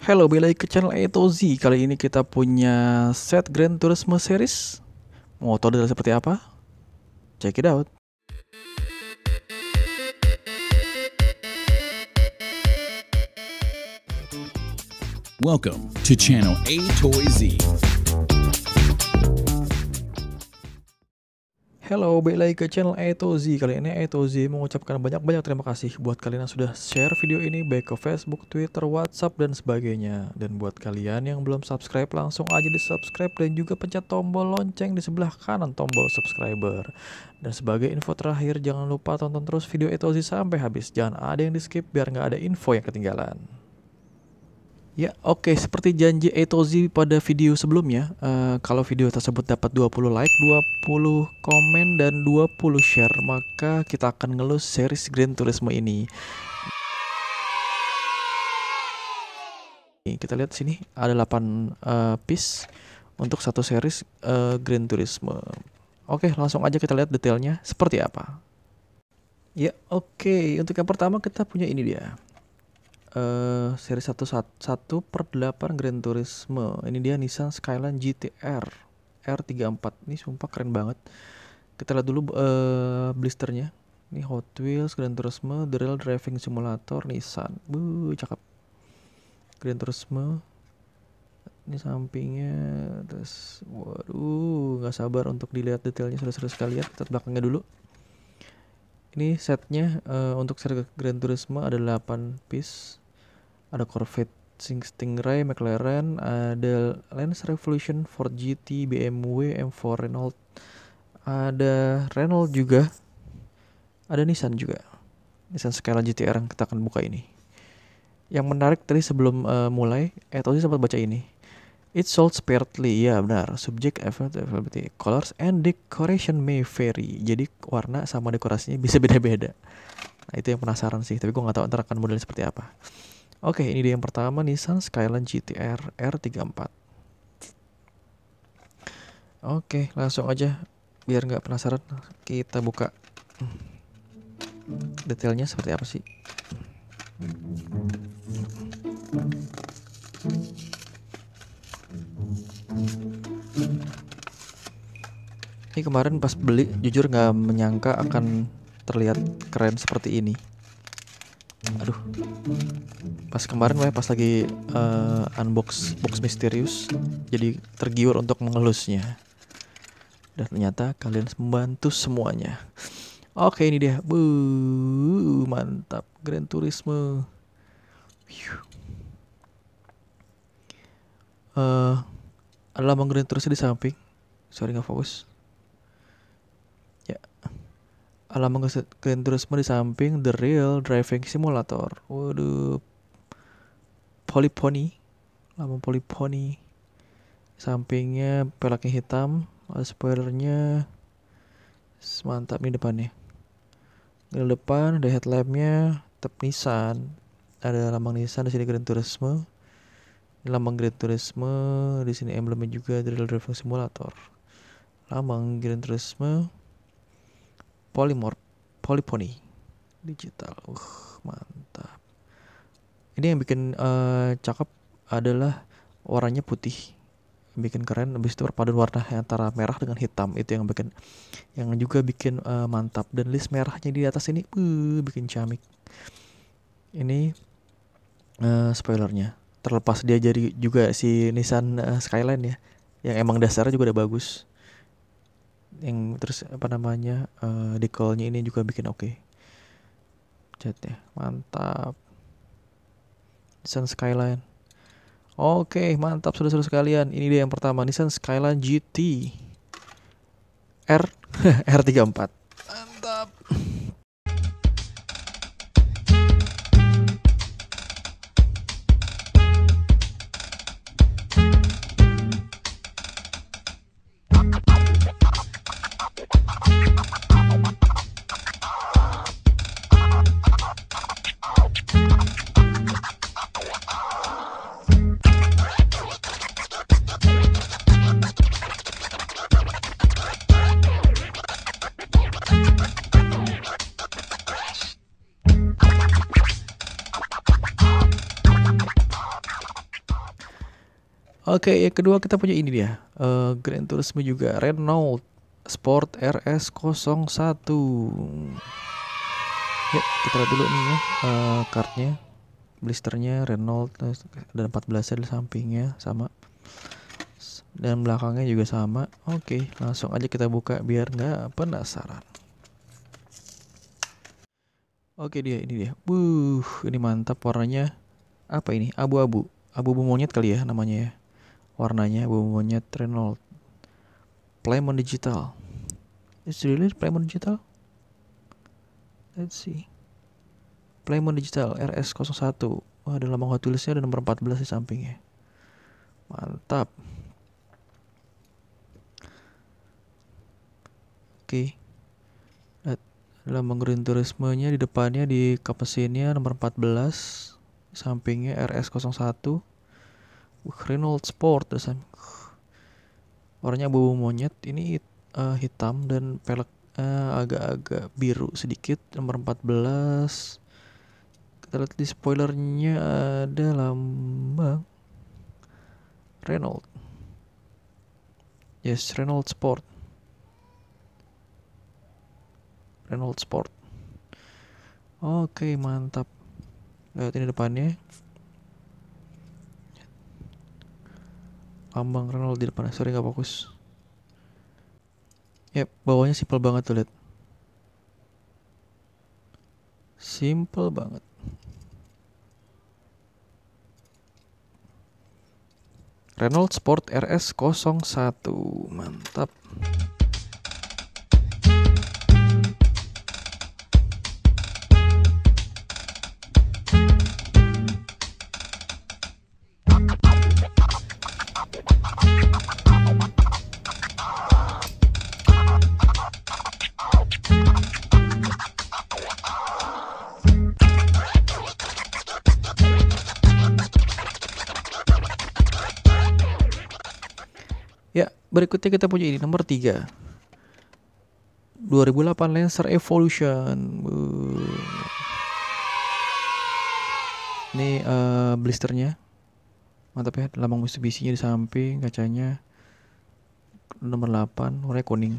Halo, balik lagi ke channel A to Z. Kali ini kita punya set Gran Turismo series. Mau tahu detailnya seperti apa? Check it out. Welcome to channel A Toy Z. Halo, balik lagi ke channel A to Z. Kali ini A to Z mengucapkan banyak-banyak terima kasih buat kalian yang sudah share video ini baik ke Facebook, Twitter, WhatsApp, dan sebagainya. Dan buat kalian yang belum subscribe, langsung aja di subscribe dan juga pencet tombol lonceng di sebelah kanan tombol subscriber. Dan sebagai info terakhir, jangan lupa tonton terus video A to Z sampai habis. Jangan ada yang di skip biar nggak ada info yang ketinggalan. Ya, oke, seperti janji A to Z pada video sebelumnya, kalau video tersebut dapat 20 like, 20 komen, dan 20 share, maka kita akan ngelus series Gran Turismo ini. Kita lihat sini ada 8 piece untuk satu series Gran Turismo. Oke, langsung aja kita lihat detailnya seperti apa. Ya, oke, untuk yang pertama kita punya ini dia. Seri 1/8 Gran Turismo. Ini dia Nissan Skyline GT-R R34. Ini sumpah keren banget. Kita lihat dulu blisternya. Ini Hot Wheels Gran Turismo The Real Driving Simulator Nissan. Cakep. Gran Turismo. Ini sampingnya. Terus waduh, nggak sabar untuk dilihat detailnya seru-seru sekali ya. Kita belakangnya dulu. Ini setnya untuk seri Gran Turismo ada 8 piece. Ada Corvette Stingray, McLaren, ada Lance Revolution, Ford GT, BMW, M4 Renault, ada Renault juga, ada Nissan juga, Nissan Skyline GT-R yang kita akan buka ini. Yang menarik tadi sebelum mulai, tadi sempat baca ini. It sold sparingly, ya benar. Subject availability, colors and decoration may vary. Jadi warna sama dekorasinya bisa beda-beda. Nah itu yang penasaran sih, tapi gue nggak tahu ntar akan modelnya seperti apa. Oke, ini dia yang pertama, Nissan Skyline GT-R R34. Oke, langsung aja biar nggak penasaran, kita buka detailnya seperti apa sih. Ini kemarin pas beli, jujur nggak menyangka akan terlihat keren seperti ini. Aduh, pas kemarin pas lagi unbox box misterius, jadi tergiur untuk mengelusnya. Dan ternyata kalian membantu semuanya. Oke, ini dia. Mantap, Gran Turismo. Ada lambang Gran Turismo di samping. Sorry nggak fokus. Ya. Alamat Gran Turismo di samping The Real Driving Simulator. Waduh, Polypony, lambang Polypony. Sampingnya peleknya hitam, ada spoilernya. Mantap nih depannya. Di depan ada headlampnya, tetap Nissan. Ada lambang Nissan di sini Gran Turismo. Ini lambang Gran Turismo, di sini emblemnya juga The Real Driving Simulator. Lambang Gran Turismo. Polypony digital. Mantap. Ini yang bikin cakep adalah warnanya putih. Yang bikin keren, habis itu perpaduan warna antara merah dengan hitam, itu yang juga bikin mantap. Dan list merahnya di atas ini bikin ciamik. Ini spoilernya. Terlepas dia jadi juga si Nissan Skyline ya, yang emang dasarnya juga udah bagus. Yang terus decalnya ini juga bikin oke. Catnya mantap. Nissan Skyline. Oke, mantap saudara-saudara sekalian. Ini dia yang pertama, Nissan Skyline GT R34. Mantap. Oke, yang kedua kita punya ini dia. Gran Turismo juga, Renault Sport RS01. Ya, kita lihat dulu nih ya, kartnya, blisternya Renault, ada 14 di sampingnya sama, dan belakangnya juga sama. Oke, langsung aja kita buka biar nggak penasaran. Oke, ini dia. Ini mantap warnanya. Apa ini? Abu-abu. Abu-abu monyet kali ya namanya ya. Warnanya abu-abu monyet Renault. Playmon Digital. It's really Playmon Digital? Let's see. Playmon Digital RS01. Wah, ada lambang Hot Wheels-nya, ada nomor 14 di sampingnya. Mantap. Oke. Lambang Gran Turismo-nya di depannya, di kap mesinnya nomor 14. Sampingnya RS01. Renault Sport. Warnanya abu-abu monyet. Ini hitam dan pelek agak-agak biru sedikit. Nomor 14. Kita lihat di spoilernya ada lambang Renault. Yes, Renault Sport. Renault Sport. Oke, mantap. Lihat ini depannya. Lambang Renault di depannya. Sorry, nggak fokus. Yep, bawahnya simple banget tuh, lihat. Simple banget. Renault Sport RS01. Mantap. Ya, berikutnya kita punya ini nomor 3. 2008 Lancer Evolution. Ini blisternya. Mantap ya, lambang Mitsubishi-nya di samping, kacanya nomor 8, warnanya kuning.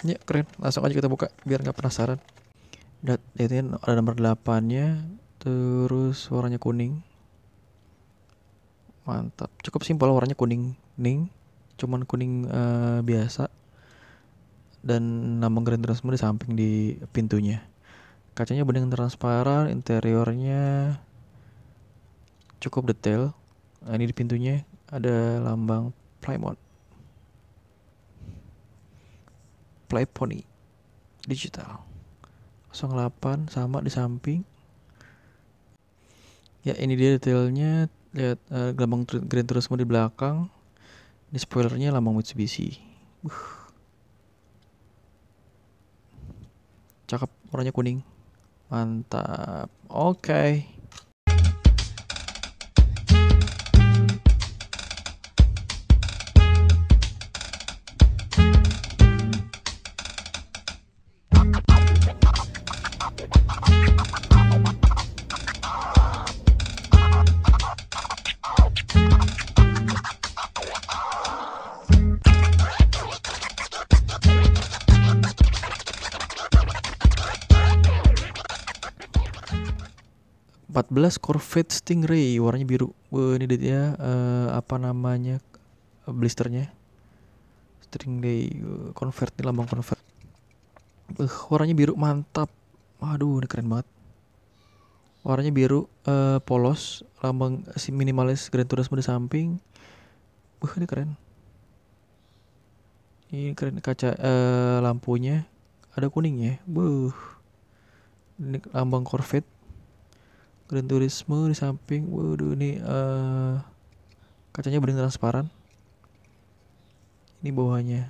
Ya, keren. Langsung aja kita buka biar nggak penasaran. Lihatin ada nomor 8-nya, terus warnanya kuning. Mantap, cukup simpel, warnanya kuning, cuman kuning biasa. Dan lambang Gran Turismo di samping di pintunya. Kacanya bening transparan, interiornya cukup detail. Nah, ini di pintunya ada lambang Playmon. Playpony Digital 08 sama di samping. Ya, ini dia detailnya. Lihat lambang Gran Turismo di belakang. Ini spoilernya lambang Mitsubishi. Cakep, warnanya kuning. Mantap. Oke. Belas Corvette Stingray warnanya biru. Ini dia apa namanya, blisternya Stingray convert, nih lambang convert. Warnanya biru, mantap. Waduh, ini keren banget. Warnanya biru polos, lambang si minimalis Gran Turismo di samping. Ini keren. Ini keren, kaca lampunya ada kuningnya. Ini lambang Corvette Gran Turismo di samping. Waduh, ini kacanya bening transparan. Ini bawahnya.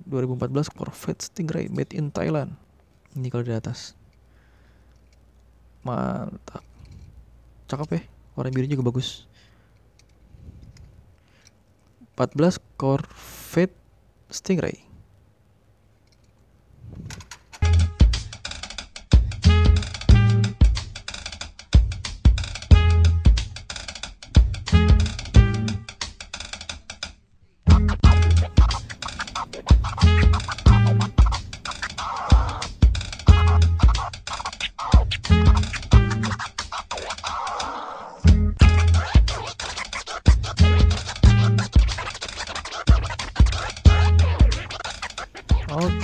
2014 Corvette Stingray made in Thailand. Ini kalau di atas. Mantap. Cakep ya. Warna birunya juga bagus. 14 Corvette Stingray.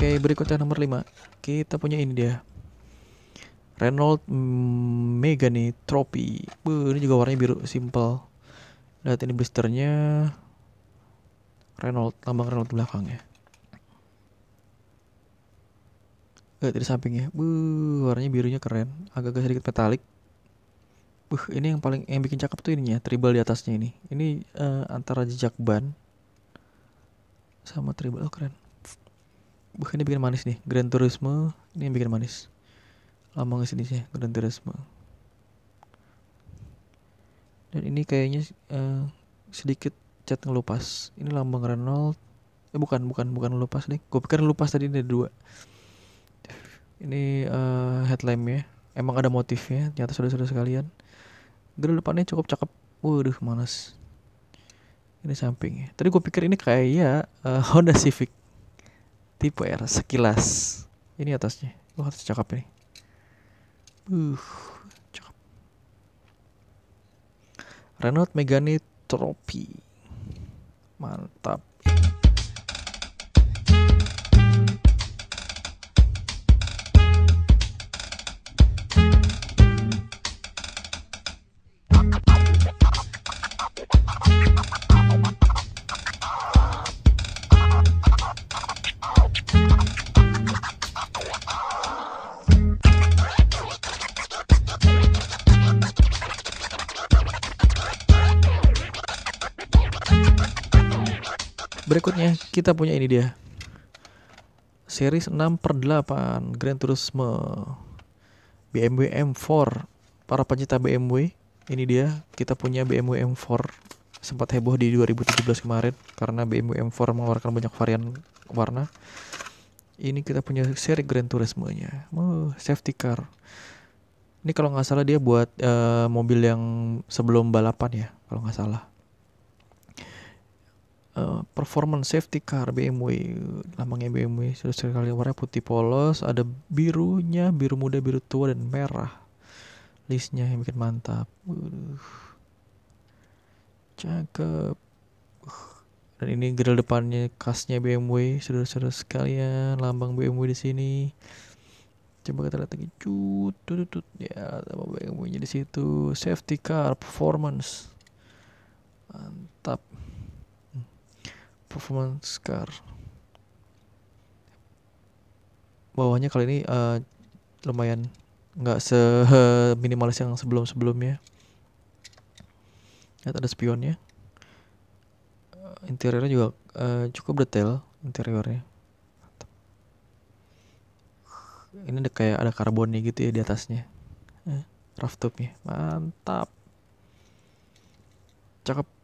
Oke, berikutnya nomor 5. Kita punya ini dia. Renault Megane Trophy. Ini juga warnanya biru simple. Lihat ini blisternya. Renault, lambang Renault di belakangnya. Lihat di sampingnya. Warnanya birunya keren. Agak-agak sedikit metalik. Ini yang bikin cakep tuh ininya, tribal di atasnya ini. Ini antara jejak ban sama tribal. Keren. Ini bikin manis nih. Gran Turismo ini yang bikin manis. Lambangnya sini sih, Gran Turismo. Dan ini kayaknya sedikit cat ngelupas. Ini lambang Renault. Bukan ngelupas nih. Gue pikir ngelupas tadi, ini ada 2. Ini headlampnya. Emang ada motifnya. Ternyata saudara-saudara sekalian. Grill depannya cukup cakep. Waduh, manas. Ini sampingnya. Tadi gue pikir ini kayak Honda Civic tipe R sekilas. Ini atasnya. Atas cakep nih. Cakep. Renault Megane Trophy. Mantap. Berikutnya kita punya ini dia. Series 6/8 Gran Turismo BMW M4. Para pencinta BMW, ini dia, kita punya BMW M4. Sempat heboh di 2017 kemarin karena BMW M4 mengeluarkan banyak varian warna. Ini kita punya seri Gran Turismo-nya. Safety car. Ini kalau nggak salah dia buat mobil yang sebelum balapan ya, kalau nggak salah. Performance safety car BMW, lambangnya BMW. Sudah sekali warna putih polos, ada birunya, biru muda, biru tua, dan merah. Listnya yang bikin mantap. Cakep. Dan ini grill depannya khasnya BMW, saudara-saudara sekalian, lambang BMW di sini. Coba kita lihat lagi, tutut ya, lambang BMW-nya di situ. Safety car, performance, mantap. Performance car. Bawahnya kali ini lumayan nggak seminimalis yang sebelum-sebelumnya. Lihat ada spionnya. Interiornya juga cukup detail interiornya. Mantap. Ini kayak ada karbonnya gitu ya di atasnya. Rooftopnya mantap. Cakep.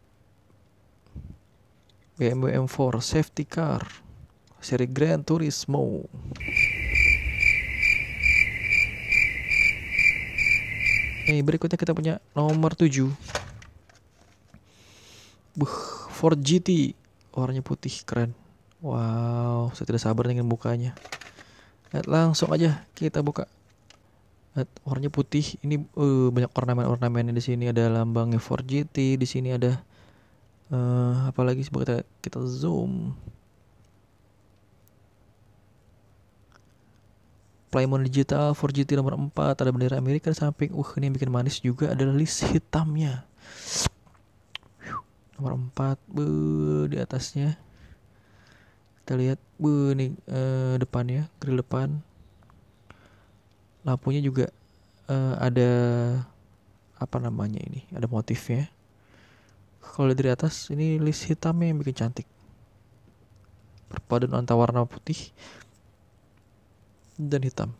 BMW M4 safety car seri Gran Turismo. Berikutnya kita punya nomor 7. Ford GT warnanya putih, keren. Wow, saya tidak sabar ingin bukanya. Langsung aja kita buka. Warnanya putih. Ini banyak ornamen-ornamennya di sini. Ada lambangnya Ford GT. Di sini ada apalagi coba kita zoom. Plymouth Digital Ford GT nomor 4, ada bendera Amerika di samping. Ini yang bikin manis juga adalah list hitamnya. Nomor 4 di atasnya. Kita lihat nih depannya, grill depan. Lampunya juga ada apa namanya ini? Ada motifnya. Kalau dari atas ini list hitamnya yang bikin cantik. Perpaduan antara warna putih dan hitam.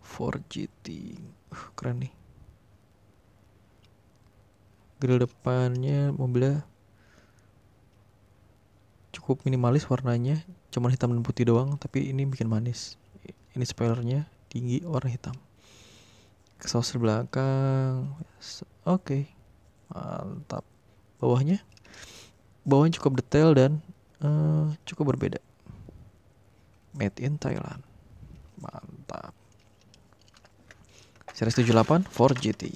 Ford GT. Keren nih. Grill depannya mobilnya cukup minimalis warnanya, cuman hitam dan putih doang, tapi ini bikin manis. Ini spoilernya tinggi, warna hitam. Exhaust belakang. Oke. Mantap. Bawahnya cukup detail dan cukup berbeda. Made in Thailand. Mantap. Series 78 Ford GT.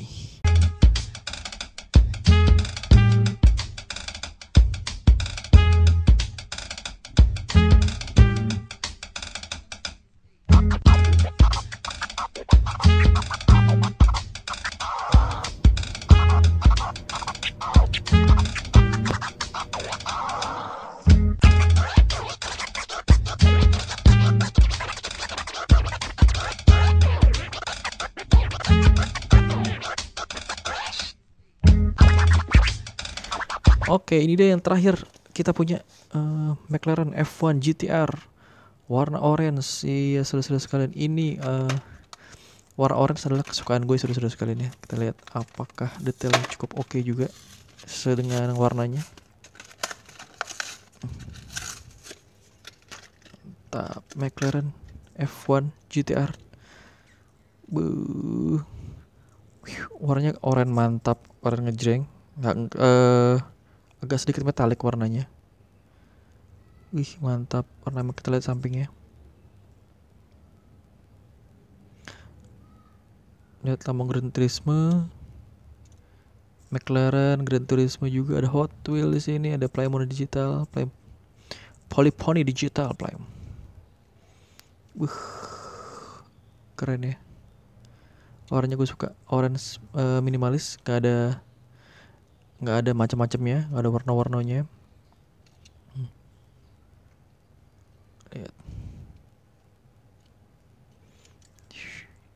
Oke, ini dia yang terakhir. Kita punya McLaren F1 GTR warna orange. Iya, saudara-saudara sekalian, ini warna orange adalah kesukaan gue, saudara-saudara sekalian ya. Kita lihat apakah detailnya cukup oke juga sesuai dengan warnanya. Mantap, McLaren F1 GTR. Warnanya oranye mantap, oranye ngejreng. Agak sedikit metalik warnanya. Wih, mantap. Warna kita lihat sampingnya. Lihat lambang Gran Turismo. McLaren Gran Turismo juga, ada Hot Wheels di sini, ada Playmobil digital, Polypony digital, keren ya. Warnanya gue suka, orange minimalis, gak ada macam-macamnya, gak ada warna-warnanya. Lihat.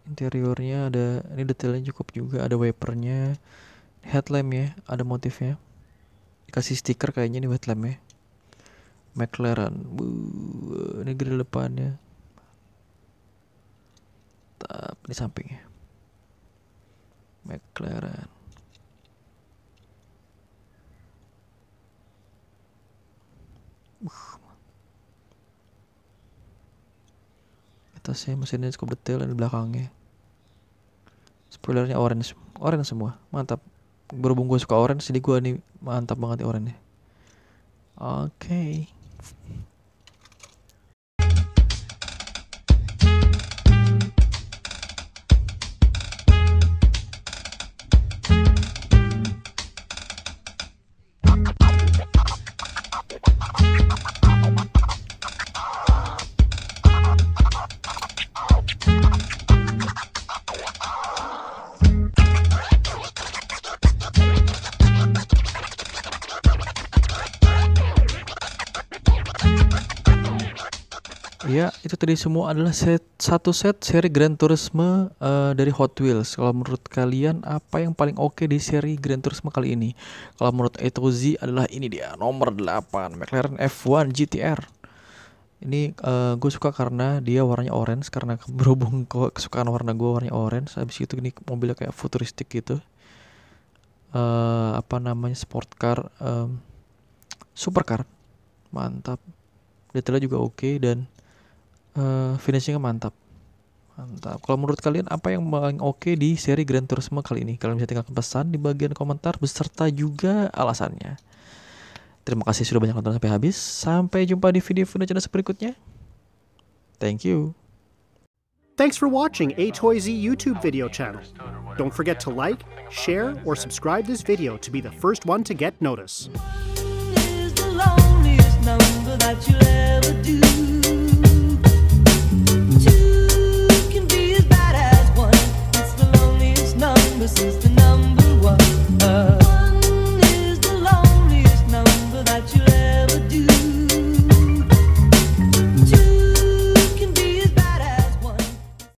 Interiornya ada, ini detailnya cukup juga, ada wipernya, headlamp ya, ada motifnya, dikasih stiker kayaknya nih headlamp ya. McLaren, ini grill depannya, ini sampingnya, McLaren. Atasnya mesinnya cukup detail, dan di belakangnya spoilernya orange semua, mantap. Berhubung gue suka orange, jadi gue nih mantap banget ya orange. Oke. Ya, itu tadi semua adalah satu set seri Gran Turismo dari Hot Wheels. Kalau menurut kalian apa yang paling oke di seri Gran Turismo kali ini? Kalau menurut A to Z adalah ini dia, nomor 8, McLaren F1 GTR. Ini gue suka karena dia warnanya orange, karena berhubung kesukaan warna gue warnanya orange. Habis itu ini mobilnya kayak futuristik gitu. Sport car, supercar. Mantap. Detailnya juga oke, dan finishingnya mantap. Kalau menurut kalian apa yang paling oke di seri Gran Turismo kali ini? Kalian bisa tinggalkan pesan di bagian komentar beserta juga alasannya. Terima kasih sudah banyak nonton sampai habis. Sampai jumpa di video-video channel berikutnya. Thank you. Thanks for watching A to Z YouTube video channel. Don't forget to like, share, or subscribe this video to be the first one to get notice. Is the loneliest number that you'll